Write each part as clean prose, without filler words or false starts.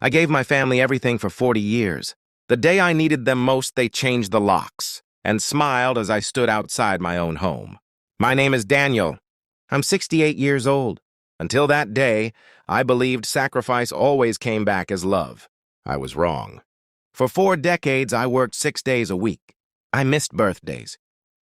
I gave my family everything for 40 years. The day I needed them most, they changed the locks and smiled as I stood outside my own home. My name is Daniel. I'm 68 years old. Until that day, I believed sacrifice always came back as love. I was wrong. For 4 decades, I worked 6 days a week. I missed birthdays.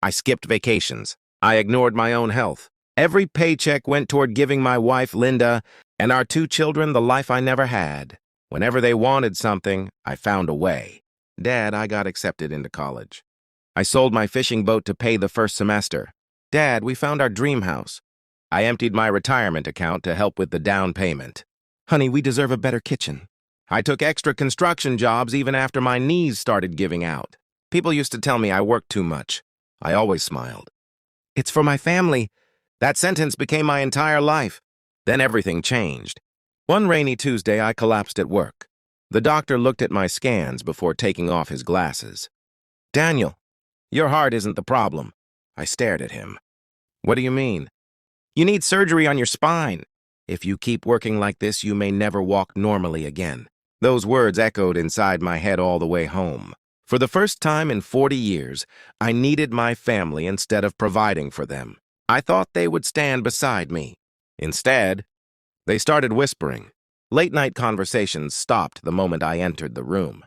I skipped vacations. I ignored my own health. Every paycheck went toward giving my wife, Linda, and our 2 children the life I never had. Whenever they wanted something, I found a way. Dad, I got accepted into college. I sold my fishing boat to pay the first semester. Dad, we found our dream house. I emptied my retirement account to help with the down payment. Honey, we deserve a better kitchen. I took extra construction jobs even after my knees started giving out. People used to tell me I worked too much. I always smiled. It's for my family. That sentence became my entire life. Then everything changed. One rainy Tuesday, I collapsed at work. The doctor looked at my scans before taking off his glasses. Daniel, your heart isn't the problem. I stared at him. What do you mean? You need surgery on your spine. If you keep working like this, you may never walk normally again. Those words echoed inside my head all the way home. For the first time in 40 years, I needed my family instead of providing for them. I thought they would stand beside me. Instead, they started whispering. Late-night conversations stopped the moment I entered the room.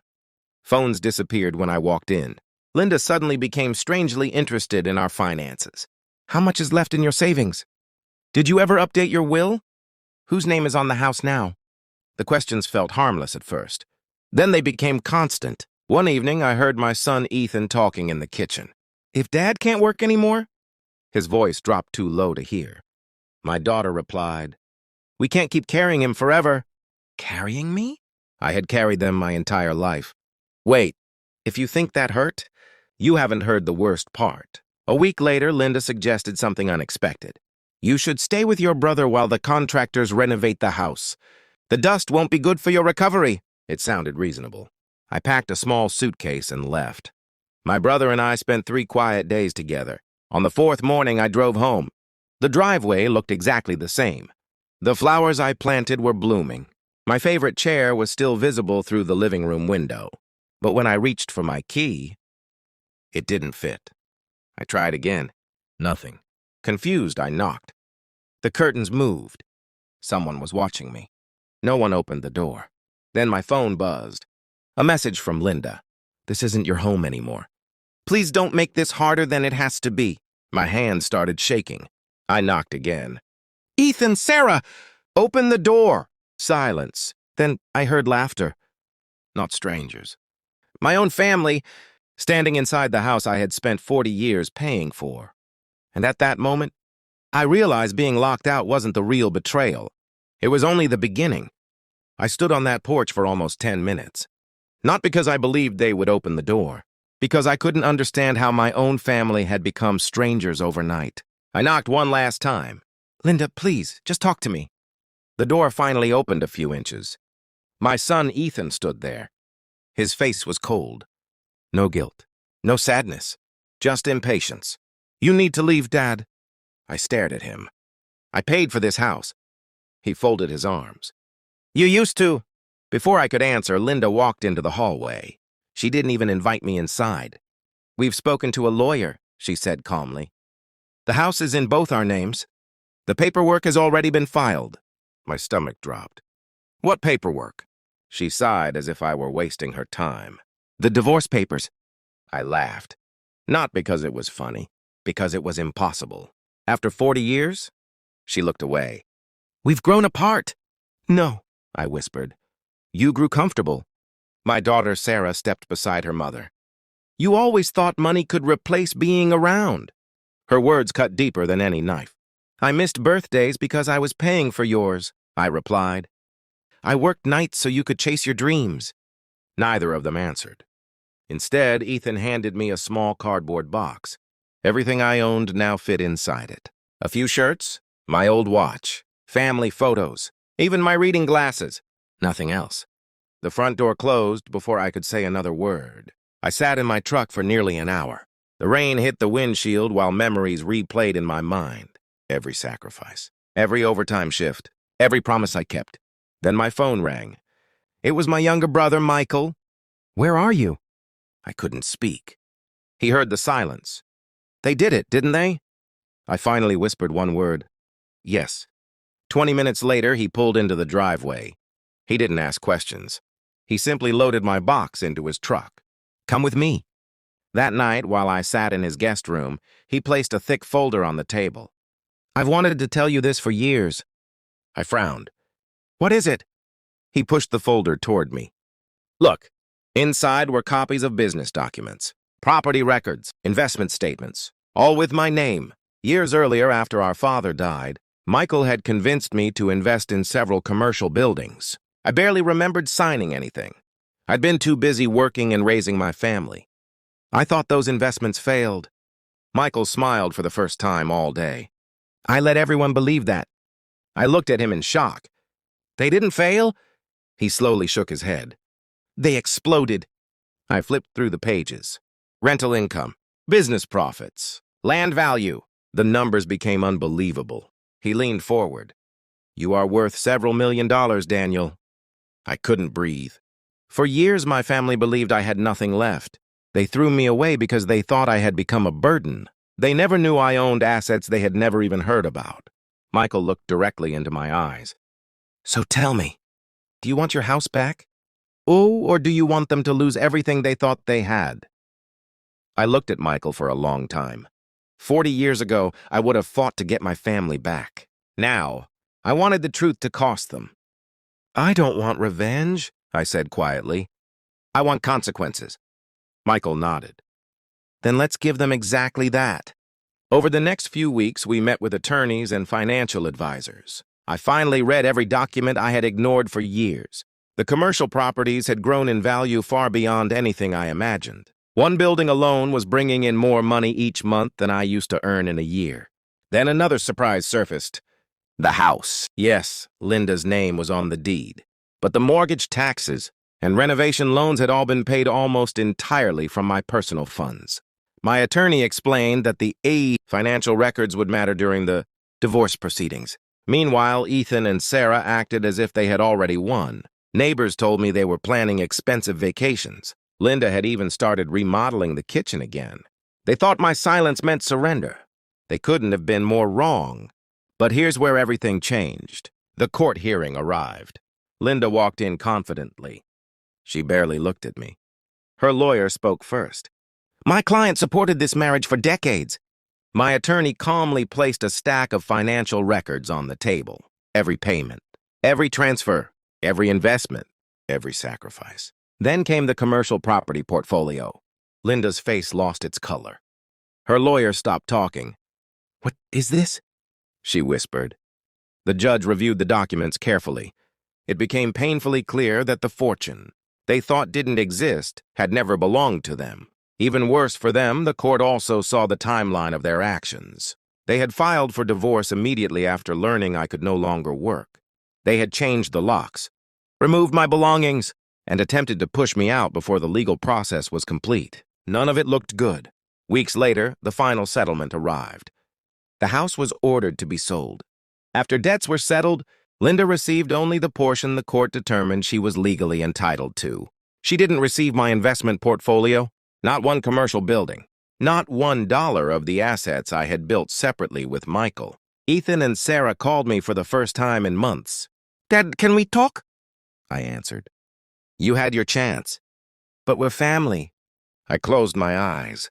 Phones disappeared when I walked in. Linda suddenly became strangely interested in our finances. How much is left in your savings? Did you ever update your will? Whose name is on the house now? The questions felt harmless at first. Then they became constant. One evening, I heard my son Ethan talking in the kitchen. If Dad can't work anymore? His voice dropped too low to hear. My daughter replied, We can't keep carrying him forever. Carrying me? I had carried them my entire life. Wait, if you think that hurt, you haven't heard the worst part. A week later, Linda suggested something unexpected. You should stay with your brother while the contractors renovate the house. The dust won't be good for your recovery. It sounded reasonable. I packed a small suitcase and left. My brother and I spent 3 quiet days together. On the 4th morning, I drove home. The driveway looked exactly the same. The flowers I planted were blooming. My favorite chair was still visible through the living room window. But when I reached for my key, it didn't fit. I tried again. Nothing. Confused, I knocked. The curtains moved. Someone was watching me. No one opened the door. Then my phone buzzed. A message from Linda. This isn't your home anymore. Please don't make this harder than it has to be. My hand started shaking. I knocked again. Ethan, Sarah, open the door. Silence. Then I heard laughter. Not strangers. My own family, standing inside the house I had spent 40 years paying for. And at that moment, I realized being locked out wasn't the real betrayal. It was only the beginning. I stood on that porch for almost 10 minutes. Not because I believed they would open the door, because I couldn't understand how my own family had become strangers overnight. I knocked one last time. Linda, please, just talk to me. The door finally opened a few inches. My son Ethan stood there. His face was cold. No guilt, no sadness, just impatience. You need to leave, Dad. I stared at him. I paid for this house. He folded his arms. You used to. Before I could answer, Linda walked into the hallway. She didn't even invite me inside. We've spoken to a lawyer, she said calmly. The house is in both our names. The paperwork has already been filed. My stomach dropped. What paperwork? She sighed as if I were wasting her time. The divorce papers. I laughed. Not because it was funny, because it was impossible. After 40 years? She looked away. We've grown apart. No, I whispered. You grew comfortable. My daughter Sarah stepped beside her mother. You always thought money could replace being around. Her words cut deeper than any knife. I missed birthdays because I was paying for yours, I replied. I worked nights so you could chase your dreams. Neither of them answered. Instead, Ethan handed me a small cardboard box. Everything I owned now fit inside it. A few shirts, my old watch, family photos, even my reading glasses. Nothing else. The front door closed before I could say another word. I sat in my truck for nearly an hour. The rain hit the windshield while memories replayed in my mind. Every sacrifice, every overtime shift, every promise I kept. Then my phone rang. It was my younger brother, Michael. Where are you? I couldn't speak. He heard the silence. They did it, didn't they? I finally whispered one word. Yes. 20 minutes later, he pulled into the driveway. He didn't ask questions. He simply loaded my box into his truck. Come with me. That night, while I sat in his guest room, he placed a thick folder on the table. I've wanted to tell you this for years. I frowned. What is it? He pushed the folder toward me. Look, inside were copies of business documents, property records, investment statements, all with my name. Years earlier, after our father died, Michael had convinced me to invest in several commercial buildings. I barely remembered signing anything. I'd been too busy working and raising my family. I thought those investments failed. Michael smiled for the first time all day. I let everyone believe that. I looked at him in shock. They didn't fail? He slowly shook his head. They exploded. I flipped through the pages. Rental income, business profits, land value. The numbers became unbelievable. He leaned forward. You are worth several $1 million, Daniel. I couldn't breathe. For years, my family believed I had nothing left. They threw me away because they thought I had become a burden. They never knew I owned assets they had never even heard about. Michael looked directly into my eyes. So tell me, do you want your house back? Oh, or do you want them to lose everything they thought they had? I looked at Michael for a long time. 40 years ago, I would have fought to get my family back. Now, I wanted the truth to cost them. I don't want revenge, I said quietly. I want consequences. Michael nodded. Then let's give them exactly that. Over the next few weeks, we met with attorneys and financial advisors. I finally read every document I had ignored for years. The commercial properties had grown in value far beyond anything I imagined. One building alone was bringing in more money each month than I used to earn in a year. Then another surprise surfaced. The house. Yes, Linda's name was on the deed. But the mortgage, taxes, and renovation loans had all been paid almost entirely from my personal funds. My attorney explained that the financial records would matter during the divorce proceedings. Meanwhile, Ethan and Sarah acted as if they had already won. Neighbors told me they were planning expensive vacations. Linda had even started remodeling the kitchen again. They thought my silence meant surrender. They couldn't have been more wrong. But here's where everything changed. The court hearing arrived. Linda walked in confidently. She barely looked at me. Her lawyer spoke first. My client supported this marriage for decades. My attorney calmly placed a stack of financial records on the table. Every payment, every transfer, every investment, every sacrifice. Then came the commercial property portfolio. Linda's face lost its color. Her lawyer stopped talking. What is this? She whispered. The judge reviewed the documents carefully. It became painfully clear that the fortune they thought didn't exist had never belonged to them. Even worse for them, the court also saw the timeline of their actions. They had filed for divorce immediately after learning I could no longer work. They had changed the locks, removed my belongings, and attempted to push me out before the legal process was complete. None of it looked good. Weeks later, the final settlement arrived. The house was ordered to be sold. After debts were settled, Linda received only the portion the court determined she was legally entitled to. She didn't receive my investment portfolio, not one commercial building, not $1 of the assets I had built separately with Michael. Ethan and Sarah called me for the first time in months. Dad, can we talk? I answered. You had your chance. But we're family. I closed my eyes.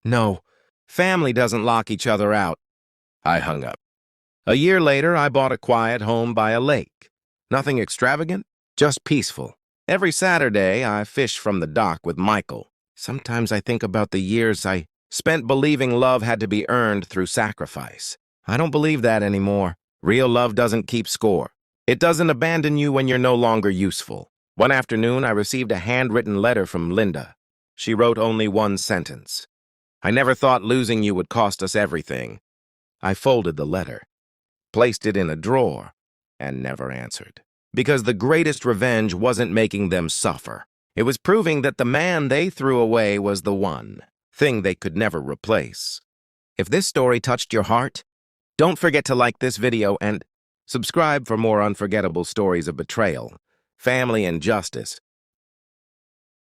No, family doesn't lock each other out. I hung up. A year later, I bought a quiet home by a lake. Nothing extravagant, just peaceful. Every Saturday, I fish from the dock with Michael. Sometimes I think about the years I spent believing love had to be earned through sacrifice. I don't believe that anymore. Real love doesn't keep score. It doesn't abandon you when you're no longer useful. One afternoon, I received a handwritten letter from Linda. She wrote only one sentence. I never thought losing you would cost us everything. I folded the letter, placed it in a drawer, and never answered. Because the greatest revenge wasn't making them suffer. It was proving that the man they threw away was the one thing they could never replace. If this story touched your heart, don't forget to like this video and subscribe for more unforgettable stories of betrayal, family, and justice.